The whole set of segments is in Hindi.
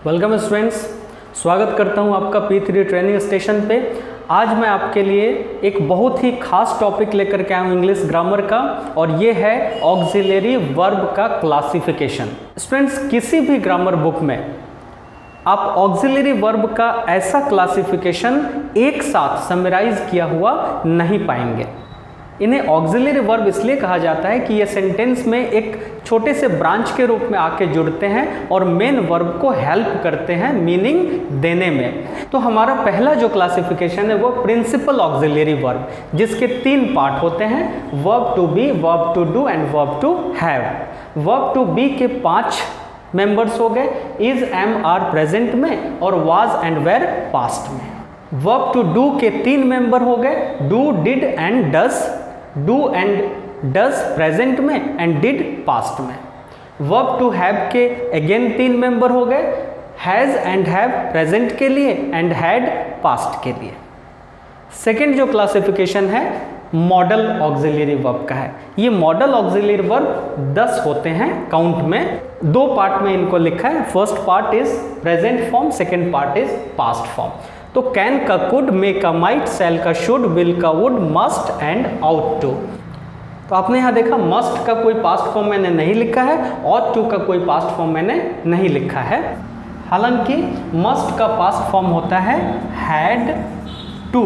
वेलकम स्टूडेंट्स, स्वागत करता हूं आपका P3 ट्रेनिंग स्टेशन पे। आज मैं आपके लिए एक बहुत ही खास टॉपिक लेकर के आया हूं इंग्लिश ग्रामर का, और ये है ऑक्सिलरी वर्ब का क्लासिफिकेशन। स्टूडेंट्स, किसी भी ग्रामर बुक में आप ऑक्सिलरी वर्ब का ऐसा क्लासिफिकेशन एक साथ समराइज किया हुआ नहीं पाएंगे। इन्हें ऑक्सिलरी वर्ब इसलिए कहा जाता है कि ये सेंटेंस में एक छोटे से ब्रांच के रूप में आके जुड़ते हैं और मेन वर्ब को हेल्प करते हैं मीनिंग देने में। तो हमारा पहला जो क्लासिफिकेशन है वो प्रिंसिपल ऑक्सिलरी वर्ब, जिसके 3 पार्ट होते हैं, verb to be, verb to do and verb to have. Verb to be के 5 मेंबर्स हो गए, इज, एम, आर प्रेजेंट में और वाज एंड वेर पास्ट में। वर्ब टू डू के 3 मेंबर हो गए, do, did and does. Do and does present में एंड डिड पास्ट में। वर्ब टू हैव के अगेन 3 मेंबर हो गए, हैज एंड हैव प्रेजेंट के लिए एंड हैड पास्ट के लिए। सेकेंड जो क्लासिफिकेशन है मॉडल ऑक्सिलरी वर्ब का है। ये मॉडल ऑक्सिलरी वर्ब 10 होते हैं काउंट में। 2 पार्ट में इनको लिखा है। First part is present form, second part is past form. तो कैन का कुड, मे का माइट, सेल का शुड, विल का would, must and ought to. तो आपने यहाँ देखा मस्ट का कोई पास्ट फॉर्म मैंने नहीं लिखा है, ऑट टू का कोई पास्ट फॉर्म मैंने नहीं लिखा है। हालांकि मस्ट का पास्ट फॉर्म होता है हैड टू,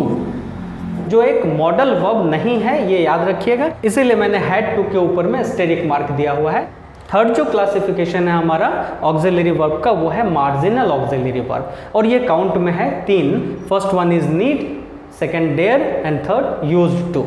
जो एक मॉडल वर्ब नहीं है, ये याद रखिएगा, इसीलिए मैंने हैड टू के ऊपर में एस्टेरिक मार्क दिया हुआ है। थर्ड जो क्लासिफिकेशन है हमारा ऑक्सिलरी वर्ब का वो है मार्जिनल ऑक्सिलरी वर्ब, और ये काउंट में है 3। First one is need, second dare and third used to.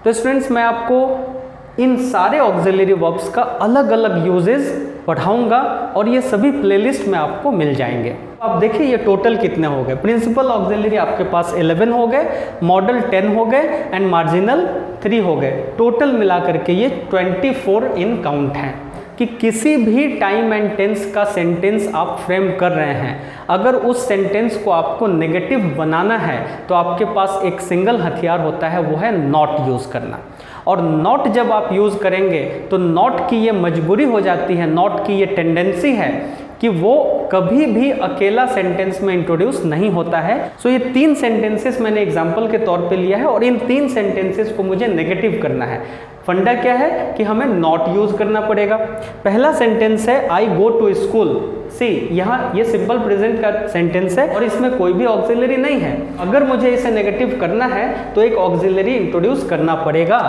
तो स्टूडेंट्स, मैं आपको इन सारे ऑक्सिलरी वर्ब्स का अलग अलग यूजेस पढ़ाऊंगा और ये सभी प्लेलिस्ट में आपको मिल जाएंगे। आप देखिए ये टोटल कितने हो गए। प्रिंसिपल ऑक्सिलरी आपके पास 11 हो गए, मॉडल 10 हो गए एंड मार्जिनल 3 हो गए। टोटल मिलाकर के ये 24 इन काउंट हैं। कि किसी भी टाइम एंड टेंस का सेंटेंस आप फ्रेम कर रहे हैं, अगर उस सेंटेंस को आपको नेगेटिव बनाना है तो आपके पास एक सिंगल हथियार होता है, वो है नॉट यूज़ करना। और नॉट जब आप यूज़ करेंगे तो नॉट की ये मजबूरी हो जाती है, नॉट की ये टेंडेंसी है कि वो कभी भी अकेला सेंटेंस में इंट्रोड्यूस नहीं होता है। सो ये 3 सेंटेंसेस मैंने एग्जाम्पल के तौर पे लिया है और इन 3 सेंटेंसेस को मुझे नेगेटिव करना है। फंडा क्या है कि हमें नॉट यूज करना पड़ेगा। पहला सेंटेंस है आई गो टू स्कूल। सी, यहाँ ये सिंपल प्रेजेंट का सेंटेंस है और इसमें कोई भी ऑक्सिलरी नहीं है। अगर मुझे इसे नेगेटिव करना है तो एक ऑक्सिलरी इंट्रोड्यूस करना पड़ेगा।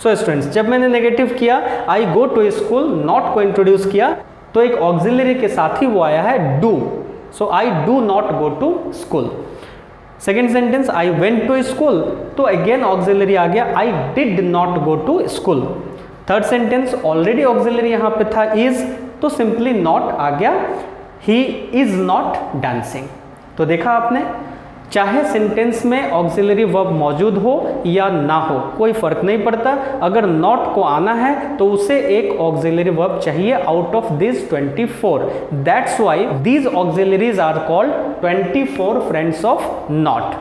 सो स्टूडेंट्स, जब मैंने नेगेटिव किया आई गो टू स्कूल, नॉट को इंट्रोड्यूस किया, तो एक ऑक्सिलरी के साथ ही वो आया है do. So I do not go to school. Second sentence I went to school, तो अगेन ऑक्सिलरी आ गया I did not go to school. Third sentence already auxiliary यहाँ पे था इज, तो सिंपली नॉट आ गया, ही इज नॉट डांसिंग। तो देखा आपने, चाहे सेंटेंस में ऑक्सिलरी वर्ब मौजूद हो या ना हो कोई फर्क नहीं पड़ता, अगर नॉट को आना है तो उसे एक ऑक्सिलरी वर्ब चाहिए out of this 24। That's why these auxiliaries are called 24 friends of not.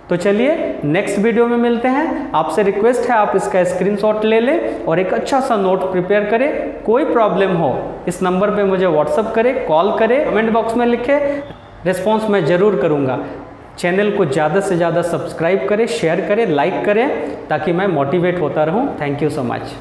तो चलिए नेक्स्ट वीडियो में मिलते हैं। आपसे रिक्वेस्ट है आप इसका स्क्रीनशॉट ले लें और एक अच्छा सा नोट प्रिपेयर करें। कोई प्रॉब्लम हो इस नंबर पे मुझे व्हाट्सअप करें, कॉल करें, कमेंट बॉक्स में लिखें, रिस्पॉन्स मैं ज़रूर करूँगा। चैनल को ज़्यादा से ज़्यादा सब्सक्राइब करें, शेयर करें, लाइक करें, ताकि मैं मोटिवेट होता रहूं। Thank you so much.